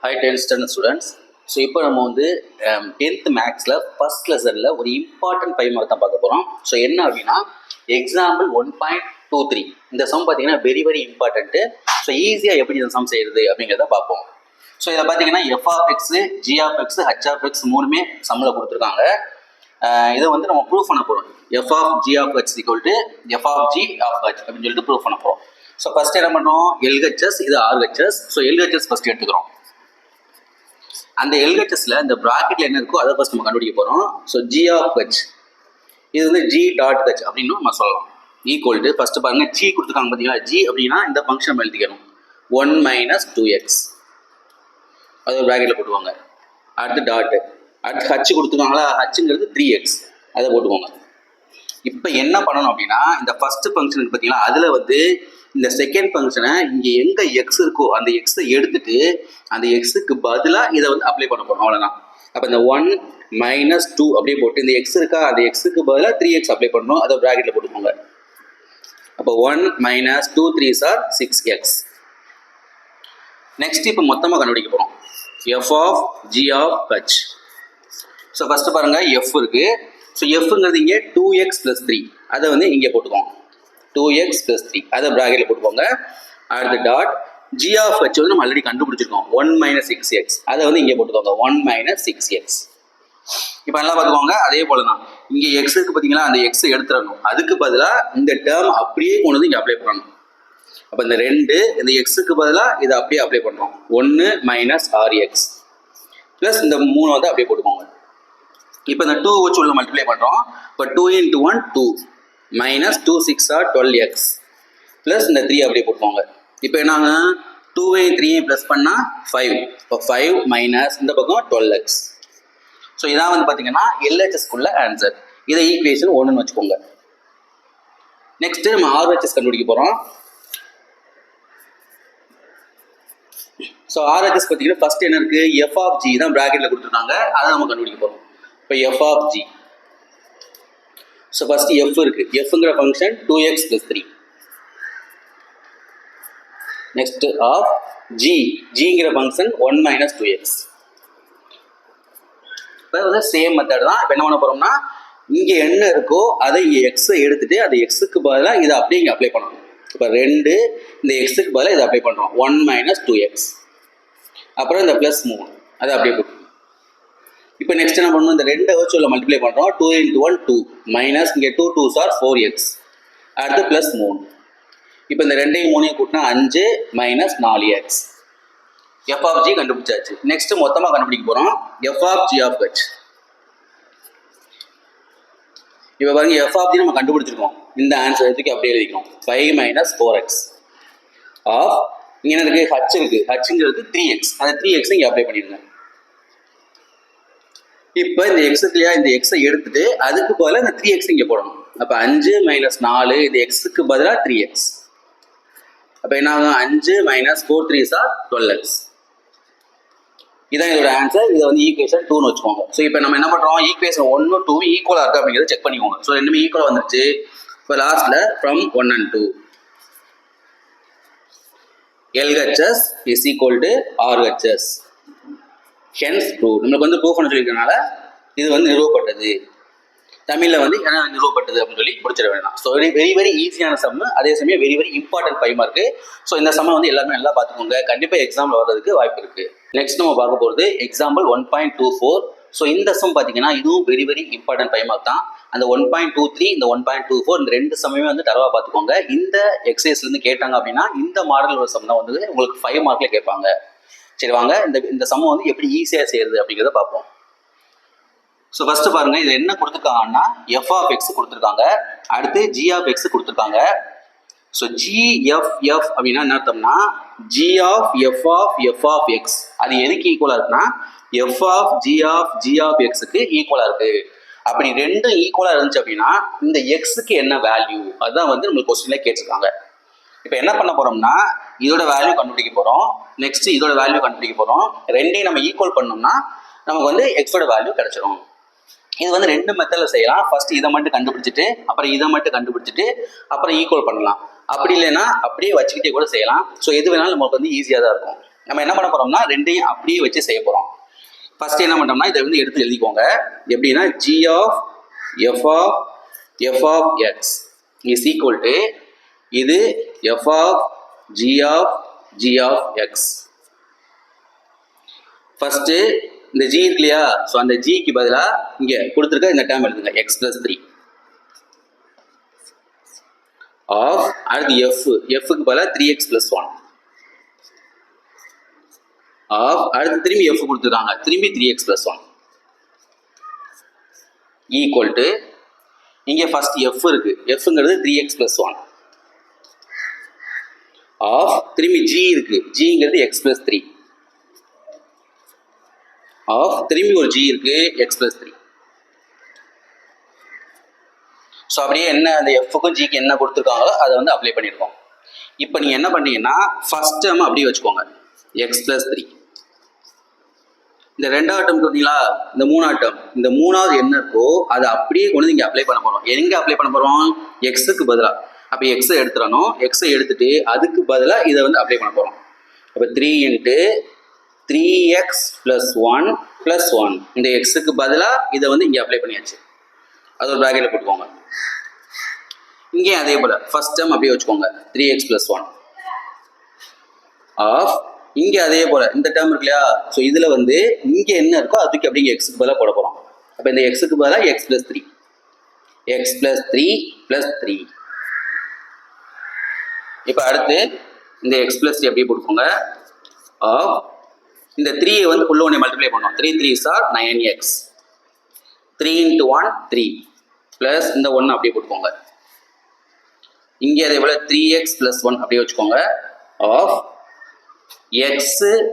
Hi 10th standard students. So இப்போ நம்ம வந்து 10th மேக்ஸில் ஃபர்ஸ்ட் லெசனில் ஒரு இம்பார்ட்டன்ட் 5 மார்க் தான் பார்க்க போகிறோம். ஸோ என்ன அப்படின்னா எக்ஸாம்பிள் 1.23 இந்த சம் பார்த்தீங்கன்னா வெரி வெரி இம்பார்ட்டன்ட்டு. ஸோ ஈஸியாக எப்படி இந்த சம் செய்யுது அப்படிங்கிறத பார்ப்போம். ஸோ இதில் பார்த்தீங்கன்னா எஃப்ஆஃப்எக்ஸு ஜிஆஃப்எக்ஸு ஹெச்ஆஃப்எக்ஸ் மூணுமே சம்மில் கொடுத்துருக்காங்க. இதை வந்து நம்ம ப்ரூவ் பண்ண போகிறோம். F of G of h equal to f of G of h அப்படின்னு சொல்லிட்டு ப்ரூவ் பண்ண போகிறோம். ஸோ ஃபஸ்ட் என்ன பண்ணுறோம், எல்ஹெச்எஸ் இது ஆர்ஹெச்எஸ். ஸோ எல்ஹெச்எஸ் ஃபஸ்ட் எடுத்துக்கிறோம். அந்த எல்ஹெச்எஸ்ல இந்த ப்ராக்கெட்ல என்ன இருக்கோ அதை ஃபர்ஸ்ட் நம்ம கண்டுபிடிக்க போகிறோம். ஸோ ஜி ஆஃப் ஹெச் இது வந்து ஜி டாட் ஹெச் அப்படின்னு நம்ம சொல்லலாம். ஈக்குவல் டு ஃபர்ஸ்ட் பாருங்க ஜி கொடுத்துருக்காங்க பார்த்தீங்களா, ஜி அப்படின்னா இந்த ஃபங்க்ஷன் நம்ம எழுதிக்கணும் 1 - 2x அது ஒரு ப்ராக்கெட்டில் போட்டுவாங்க. அடுத்து டாட்டு, அடுத்து ஹச் கொடுத்துருக்காங்களா, ஹச்சுங்கிறது 3x அதை போட்டுக்கோங்க. இப்போ என்ன பண்ணணும் அப்படின்னா இந்த ஃபர்ஸ்ட் ஃபங்க்ஷன் பார்த்தீங்கன்னா அதில் வந்து இந்த செகண்ட் ஃபங்க்ஷனை இங்கே எங்கே எக்ஸ் இருக்கோ அந்த எக்ஸை எடுத்துட்டு அந்த எக்ஸுக்கு பதிலாக இதை வந்து அப்ளை பண்ண போகிறோம், அவ்வளோதான். அப்போ இந்த 1 - 2 அப்படியே போட்டு இந்த எக்ஸ் இருக்கா அந்த எக்ஸுக்கு பதிலாக 3x அப்ளை பண்ணணும், அதை ப்ராக்கெட்டில் போட்டுக்கோங்க. அப்போ 1 - 2 3s are 6x. நெக்ஸ்ட் இப்போ மொத்தமாக கண்டுபிடிக்க போகிறோம் F of G of H. So first பாருங்கள் எஃப் இருக்குது. ஸோ எஃப்ங்கிறது இங்கே 2x + 3 அதை வந்து இங்கே போட்டுக்கோங்க. 2x + 3 அதை ப்ராக்கெட்டில் போட்டுக்கோங்க. அடுத்து டாட் ஜி ஆஃப் ஹெச் வந்து நம்ம ஆல்ரெடி கண்டுபிடிச்சிருக்கோம் 1 - 6x அதை வந்து இங்கே போட்டுக்கோங்க 1 - 6x. இப்போ நல்லா பார்த்துக்கோங்க, அதே போல தான் இங்கே எக்ஸ் இருக்கு பார்த்தீங்களா, அந்த எக்ஸை எடுத்துடணும். அதுக்கு பதிலாக இந்த டேர்ம் அப்படியே கொண்டு வந்து இங்கே அப்ளை பண்ணணும். அப்போ இந்த 2 இந்த எக்ஸுக்கு பதிலாக இதை அப்படியே அப்ளை பண்ணுறோம் 1 - 6x ப்ளஸ் இந்த 3 வந்து அப்படியே போட்டுக்கோங்க. இப்போ இந்த 2 வச்சு உள்ள மல்டிப்ளை பண்ணுறோம். இப்போ 2 × 1 2 - 2 6 are 12x ப்ளஸ் இந்த 3 அப்படியே போட்டுக்கோங்க. இப்போ என்னங்க 2ஐயும் 3ஐயும் ப்ளஸ் பண்ணால் 5. இப்போ 5 மைனஸ் இந்த பக்கம் 12x. ஸோ இதான் வந்து பார்த்தீங்கன்னா எல்ஹெச்எஸ்க்குள்ள ஆன்சர். இதை ஈக்குவேஷன் 1ன்னு வச்சுக்கோங்க. நெக்ஸ்ட் நம்ம ஆர்ஹெச்எஸ் கண்டுபிடிக்க போகிறோம். ஸோ ஆர்ஹெச்எஸ் பார்த்தீங்கன்னா ஃபர்ஸ்ட் என்ன இருக்குது, எஃப் ஆஃப் ஜி தான் ப்ராக்கெட்டில் கொடுத்துருக்காங்க, அதை நம்ம கண்டுபிடிக்க போகிறோம். இப்போ F of G. So first F இருக்கு, எஃப்ங்கிற function 2x + 3. Next of G, ஜிங்கிற ஃபங்க்ஷன் 1 - 2x. இப்போ வந்து சேம் மெத்தட் தான். இப்போ என்ன பண்ண போகிறோம்னா இங்கே என்ன இருக்கோ அதை இங்கே எக்ஸை எடுத்துட்டு அந்த எக்ஸுக்கு பதிலாக இதை அப்படியே இங்கே அப்ளை பண்ணணும். இப்போ 2 இந்த எக்ஸுக்கு பதிலாக இதை அப்ளை பண்ணுறோம் 1 - 2x. அப்புறம் இந்த ப்ளஸ் 3 அதை அப்படியே போட்டு. இப்போ நெக்ஸ்ட் என்ன பண்ணணும், இந்த 2 வச்சு உள்ள மல்டிப்ளை பண்ணுறோம் 2 × 1 2 மைனஸ் இங்கே 2 2s are 4x அடுத்து ப்ளஸ் 3. இப்போ இந்த 2ஐயும் 3ஐயும் கூட்டினா 5 - 4x. எஃப் ஆஃப் ஜி கண்டுபிடிச்சாச்சு. நெக்ஸ்ட் மொத்தமாக கண்டுபிடிக்க போகிறோம் F of G of H. இப்போ பாருங்க எஃப் ஆஃப் ஜி நம்ம கண்டுபிடிச்சிருக்கோம். இந்த ஆன்சர் எடுத்துக்கு அப்படியே எழுதிக்கணும் 5 - 4x ஆஃப் இங்கே என்ன இருக்குது, ஹச் இருக்குது, ஹச்சுங்கிறது 3x, அந்த 3x இங்கே அப்ளை பண்ணிடுங்க. இப்போ இந்த எக்ஸுக்குலையா இந்த எக்ஸை எடுத்துட்டு அதுக்கு பதிலாக இந்த 3x இங்கே போடணும். அப்போ 5 - 4 இந்த எக்ஸுக்கு பதிலாக 3x. அப்போ என்ன ஆகும், 5 - 4 3s are 12x. இதான் இதோட ஆன்சர். இதை வந்து ஈக்குவேஷன் 2ன்னு வச்சுக்கோங்க. ஸோ இப்போ நம்ம என்ன பண்ணுறோம், ஈக்குவேஷன் 1 2 ஈக்குவலாக இருக்குது அப்படிங்கிறத செக் பண்ணிக்கோங்க. ஸோ ரெண்டுமே ஈக்குவலாக வந்துருச்சு. இப்போ லாஸ்ட்டில் from 1 and 2 LHS is equal to RHS. Hence prove. நம்மளுக்கு வந்து ப்ரூவ் பண்ண சொல்லியிருக்கனால இது வந்து நிறுவப்பட்டது. தமிழில் வந்து என்ன நிறுவப்பட்டது அப்படின்னு சொல்லி முடிச்சிட வேண்டாம். ஸோ வெரி வெரி ஈஸியான சம்மு, அதே சமயம் very very important 5 mark. So இந்த சம்மை வந்து எல்லாருமே நல்லா பார்த்துக்கோங்க, கண்டிப்பாக எக்ஸாமில் வர்றதுக்கு வாய்ப்பு இருக்குது. நெக்ஸ்ட் நம்ம பார்க்க போகிறது எக்ஸாம்பிள் 1.24. ஸோ இந்த சம் பார்த்தீங்கன்னா இதுவும் வெரி வெரி இம்பார்ட்டன்ட் 5 மார்க் தான். அந்த 1.23 இந்த 1.24 இந்த 2 சம்மையுமே வந்து தரவாக பார்த்துக்கோங்க. இந்த எக்ஸசைஸ்லேருந்து கேட்டாங்க அப்படின்னா இந்த மாடல் ஒரு சம் தான் வந்து உங்களுக்கு 5 மார்க்கில் கேட்பாங்க. சரி வாங்க இந்த சம் வந்து எப்படி ஈஸியாக செய்யுது அப்படிங்கிறத பார்ப்போம். ஸோ ஃபர்ஸ்ட் பாருங்க இதில் என்ன கொடுத்துருக்காங்கன்னா எஃப் ஆஃப் எக்ஸ் கொடுத்துருக்காங்க, அடுத்து ஜி ஆஃப் எக்ஸ் கொடுத்துருக்காங்க. ஸோ ஜிஎஃப்எஃப் அப்படின்னா என்ன அர்த்தம்னா G of F of X அது எதுக்கு ஈக்குவலாக இருக்குன்னா எஃப் ஆஃப் ஜி ஆஃப் எக்ஸுக்கு ஈக்குவலாக இருக்கு. அப்படி ரெண்டும் ஈக்குவலாக இருந்துச்சு அப்படின்னா இந்த எக்ஸுக்கு என்ன வேல்யூ அதுதான் வந்து நம்மளுக்கு கொஸ்டின்ல கேட்டிருக்காங்க. இப்போ என்ன பண்ண போறோம்னா இதோட வேல்யூ கண்டுபிடிக்க போறோம், நெக்ஸ்ட் இதோட வேல்யூ கண்டுபிடிக்க போறோம். ரெண்டையும் நம்ம ஈக்குவல் பண்ணோம்னா நமக்கு வந்து எக்ஸோட வேல்யூ கிடைச்சிடும். இது வந்து 2 மெத்தட்ல செய்யலாம். ஃபர்ஸ்ட் இதை மட்டும் கண்டுபிடிச்சிட்டு அப்புறம் இதை மட்டும் கண்டுபிடிச்சிட்டு அப்புறம் ஈக்குவல் பண்ணலாம். அப்படி இல்லைன்னா அப்படியே வச்சுக்கிட்டே கூட செய்யலாம். ஸோ எது வேணாலும் நமக்கு வந்து ஈஸியாக தான் இருக்கும். நம்ம என்ன பண்ண போகிறோம்னா ரெண்டையும் அப்படியே வச்சு செய்ய போகிறோம். ஃபர்ஸ்ட் என்ன பண்ணோம்னா இதை வந்து எடுத்து எழுதிக்கோங்க. எப்படின்னா g of f of x is equal to இது f of g of x. First இந்த g இருக்கு இல்லையா, ஸோ அந்த ஜிக்கு பதிலாக இங்கே கொடுத்துருக்க இந்த டேர்ம் எழுதுங்க x + 3 ஆஃப் அடுத்து எஃப்க்கு பதிலாக 3x + 1 ஆஃப் அடுத்து திரும்பி எஃப் கொடுத்துருக்காங்க திரும்பி 3x + 1 ஈக்குவல் டு இங்கே ஃபர்ஸ்ட் எஃப் இருக்கு, எஃப்ங்கிறது 3x + 1 ஆஃப் திரும்பி ஜி இருக்கு, ஜிங்கிறது x + 3 ஆஃப் திரும்பி ஒரு ஜி இருக்கு x + 3. ஸோ அப்படியே என்ன அந்த எஃப்க்கும் ஜிக்கு என்ன கொடுத்துருக்காங்களோ அதை வந்து அப்ளை பண்ணியிருக்கோம். இப்போ நீங்கள் என்ன பண்ணீங்கன்னா ஃபர்ஸ்ட் டேர்ம் அப்படியே வச்சுக்கோங்க x + 3. இந்த ரெண்டாவது டேர்ம் பார்த்தீங்களா, இந்த மூணாவது டேர்ம், இந்த மூணாவது என்ன இருக்கோ அதை அப்படியே கொண்டு வந்து இங்கே அப்ளை பண்ண போகிறோம். எங்கே அப்ளை பண்ண போகிறோம்? எக்ஸுக்கு பதிலாக. அப்போ எக்ஸை எடுத்துடணும், எக்ஸை எடுத்துட்டு அதுக்கு பதிலாக இதை வந்து அப்ளை பண்ண போகிறோம். அப்போ 3 × 3x + 1 + 1 இந்த எக்ஸுக்கு பதிலாக இதை வந்து இங்கே அப்ளை பண்ணியாச்சு. அது ஒரு ப்ராக்கெட்டில் போட்டுக்கோங்க. இங்கே அதே போல் ஃபர்ஸ்ட் டேர்ம் அப்படியே வச்சுக்கோங்க 3x + 1 ஆஃப் இங்கே அதே போல் இந்த டேர்ம் இருக்கு இல்லையா, ஸோ இதில் வந்து இங்கே என்ன இருக்கோ அதுக்கு அப்படிங்க எக்ஸுக்கு பதிலாக போட போகிறோம். அப்போ இந்த எக்ஸுக்கு பதிலாக x + 3 + 3. இப்போ அடுத்து இந்த x + 3 அப்படியே போட்டுக்கோங்க ஆஃப் இந்த 3 வந்து உள்ள ஒன்று மல்டிப்ளை பண்ணோம். 3 3s are 9x 3 × 1 3 ப்ளஸ் இந்த 1 அப்படியே போட்டுக்கோங்க. இங்கே அதே போல் 3x + 1 அப்படியே வச்சுக்கோங்க ஆஃப் x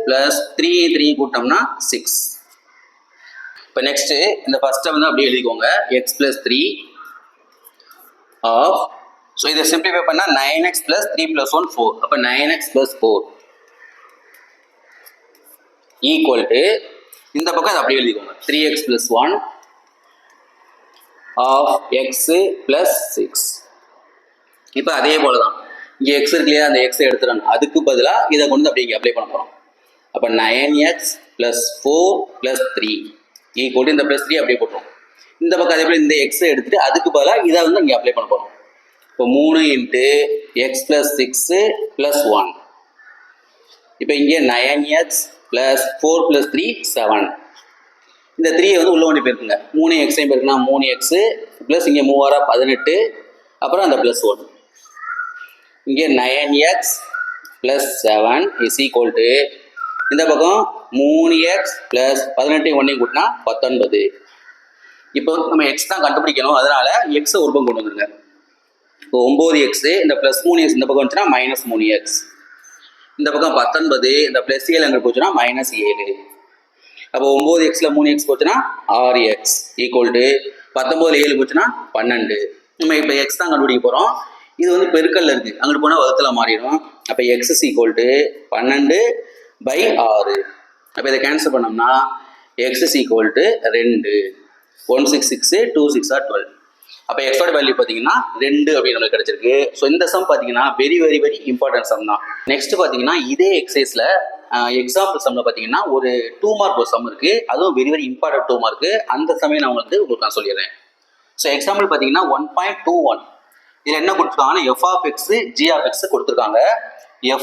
+ 3 3 கூட்டம்னா 6. இப்போ நெக்ஸ்ட் இந்த ஃபர்ஸ்ட்டை வந்து அப்படியே எழுதிக்கோங்க x + 3 ஆஃப் ஸோ இதை சிம்பிளிஃபை பண்ணால் 9x + 3 + 1 4. அப்போ 9x + 4 ஈக்குவல் டு இந்த பக்கம் அதை அப்படியே எழுதிக்கோங்க 3x + 1 ஆஃப் x + 6. இப்போ அதே போல தான் இங்கே எக்ஸ் இருக்கு இல்லையா, அந்த எக்ஸை எடுத்துடணும், அதுக்கு பதிலாக இதை கொண்டு அப்படியே இங்கே அப்ளை பண்ண போகிறோம். அப்போ 9x + 4 + 3 ஈக்குவல் இந்த +3 அப்படியே போட்டுரும். இந்த பக்கம் அதே போல் இந்த எக்ஸை எடுத்துட்டு அதுக்கு பதிலாக இதை வந்து இங்கே அப்ளை பண்ண போகிறோம். இப்போ 3 × x + 6 + 1. இப்போ இங்கே 9x + 4 + 3 7. இந்த 3 வந்து உள்ள ஒன்று போயிருக்குங்க, 3x போயிருக்குன்னா 3x ப்ளஸ் இங்கே 3 18 அப்புறம் அந்த +1. இங்கே 9x + 7 = இந்த பக்கம் 3x + 18 1 கூட்டினா 19. இப்போ நம்ம எக்ஸ் தான் கண்டுபிடிக்கணும், அதனால எக்ஸை ஒரு பக்கம் கொண்டு வந்துருங்க. இப்போ 9x இந்த +3x இந்த பக்கம் வந்துச்சுன்னா -3x, இந்த பக்கம் 19 இந்த +7 எங்கே போச்சுன்னா -7. அப்போ 9x 3x போச்சுன்னா 6x = 19 7 போச்சுன்னா 12. நம்ம இப்போ எக்ஸ் தான் கண்டுபிடிக்க போகிறோம். இது வந்து பெருக்கல்ல இருக்குது, அங்கிட்டு போனால் வகுத்தில் மாறிடும். அப்போ x = 12/6. அப்போ இதை கேன்சல் பண்ணோம்னா x = 2. 1 6 6 2 6 are 12. அப்போ எக்ஸோட வேல்யூ பார்த்தீங்கன்னா 2 அப்படின்னு நம்மளுக்கு கிடைச்சிருக்கு. ஸோ இந்த சம் பார்த்தீங்கன்னா வெரி இம்பார்ட்டன்ட் சம் தான். நெக்ஸ்ட் பார்த்தீங்கன்னா இதே எக்ஸசைஸில் எக்ஸாம்பிள் சம்மில் பார்த்தீங்கன்னா ஒரு 2 மார்க் ஒரு சம் இருக்குது, அதுவும் வெரி இம்பார்ட்டன்ட் 2 மார்க்கு. அந்த சமயம் நான் உங்களுக்கு நான் சொல்லிடுறேன். ஸோ எக்ஸாம்பிள் பார்த்தீங்கன்னா 1.21 இதில் என்ன கொடுத்துருக்காங்கன்னா f of x g of x கொடுத்துருக்காங்க.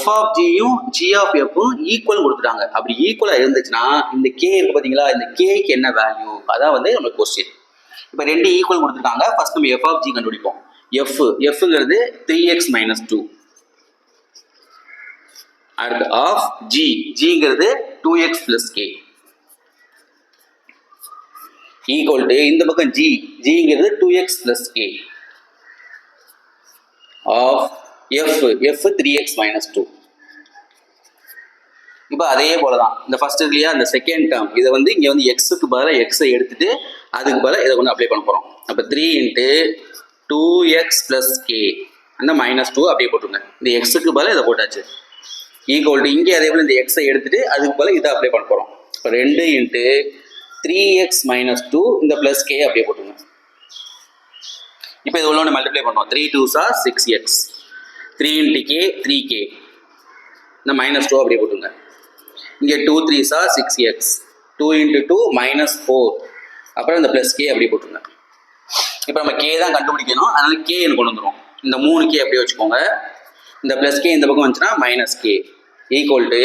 f of gயும் g of fம் ஈக்குவல் கொடுத்துட்டாங்க. அப்படி ஈக்குவலாக இருந்துச்சுன்னா இந்த k இருக்கு பார்த்தீங்களா, இந்த கேக்கு என்ன வேல்யூ, அதான் வந்து நம்மளுக்கு கொஸ்டின். இப்போ 2 ஈக்குவல் கொடுத்துருக்காங்க. ஃபர்ஸ்ட் நம்ம f of g கண்டுபிடிப்போம். fங்கிறது 3x - 2. அடுத்து ஆஃப் gங்கிறது 2x + k ஈக்குவல் டு இந்த பக்கம் gங்கிறது 2x + k of f 3x - 2. இப்போ அதே போல தான் இந்த ஃபர்ஸ்ட் இல்லையா, இந்த செகண்ட் டேர்ம் இதை வந்து இங்கே வந்து எக்ஸுக்கு பதிலாக எக்ஸை எடுத்துட்டு அதுக்கு பதிலாக இதை கொண்டு அப்ளை பண்ண போகிறோம். அப்போ 3 × 2x + k அந்த -2 அப்படியே போட்டுருங்க. இந்த எக்ஸுக்கு பதிலாக இதை போட்டாச்சு ஈக்குவல் டு இங்கே அதே போல் இந்த எக்ஸை எடுத்துட்டு அதுக்கு பதிலாக இதை அப்ளை பண்ண போகிறோம். இப்போ 2 × 3x - 2 இந்த +k அப்படியே போட்டுருங்க. இப்போ இது உள்ள ஒன்று மல்டிப்ளை பண்ணுவோம். 3 2s are 6x 3 × k 3k இந்த -2 அப்படியே போட்டுருங்க. இங்கே 2 3s are 6x 2 into 2 minus 4 அப்புறம் இந்த ப்ளஸ் கே அப்படியே போட்டுருங்க. இப்போ நம்ம கே தான் கண்டுபிடிக்கணும், அதனால கே கொண்டு வந்துடும். இந்த 3 கே அப்படியே வச்சுக்கோங்க. இந்த ப்ளஸ் கே இந்த பக்கம் வந்துச்சுன்னா மைனஸ் கே ஈக்குவல் டு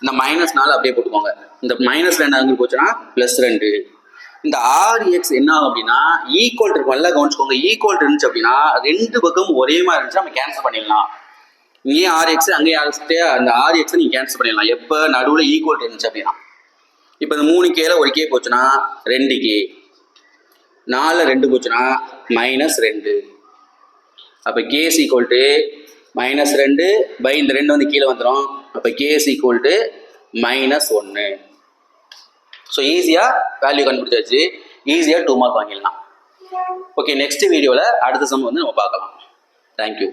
இந்த -4 அப்படியே போட்டுக்கோங்க. இந்த -2 அங்கே போச்சுன்னா +2. இந்த RX என்ன ஆகும் அப்படின்னா ஈக்குவல் இருக்கும். நல்லா கவனிச்சுக்கோங்க. ஈக்குவல் இருந்துச்சு அப்படின்னா 2 பக்கம் ஒரே மாதிரி இருந்துச்சு நம்ம கேன்சல் பண்ணிடலாம். இங்கேயும் RX அங்கேயும் RX, அந்த RX நீங்கள் கேன்சல் பண்ணிடலாம் எப்போ நடுவில் ஈக்குவல் இருந்துச்சு அப்படின்னா. இப்போ இந்த 3 கேல ஒரு கே போச்சுன்னா 2 கே, 4 2 போச்சுன்னா -2. அப்போ K is equal to -2 by இந்த 2 வந்து கீழே வந்துடும். அப்போ K is equal to -1. So ஈஸியாக வேல்யூ கண்டுபிடிச்சாச்சு. ஈஸியாக 2 மார்க் வாங்கிடலாம். ஓகே, நெக்ஸ்ட் வீடியோவில் அடுத்த சம் வந்து நம்ம பார்க்கலாம். தேங்க்யூ.